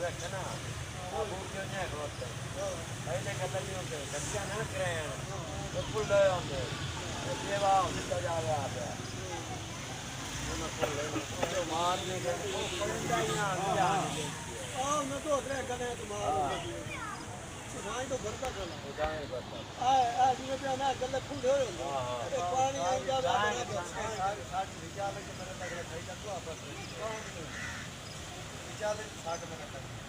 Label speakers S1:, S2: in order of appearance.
S1: रखे ना बूट जो नहीं खलोते पहले गल नहीं होते गड्डियां ना क्रैन बिल्कुल ले होंगे सेवा होती तो जा रहा है जो मार नहीं गए वो करेंगे यहाँ
S2: मैं तो अगले गले तुम्हारा सुनाई तो भरता चला
S1: उदाहरण बता
S2: आज में पे ना गले खुले हो पानी आई जा रहा है
S1: साठ विचार के मैंने लग रहा है भाई का तो आपस में विचार 60 मिनट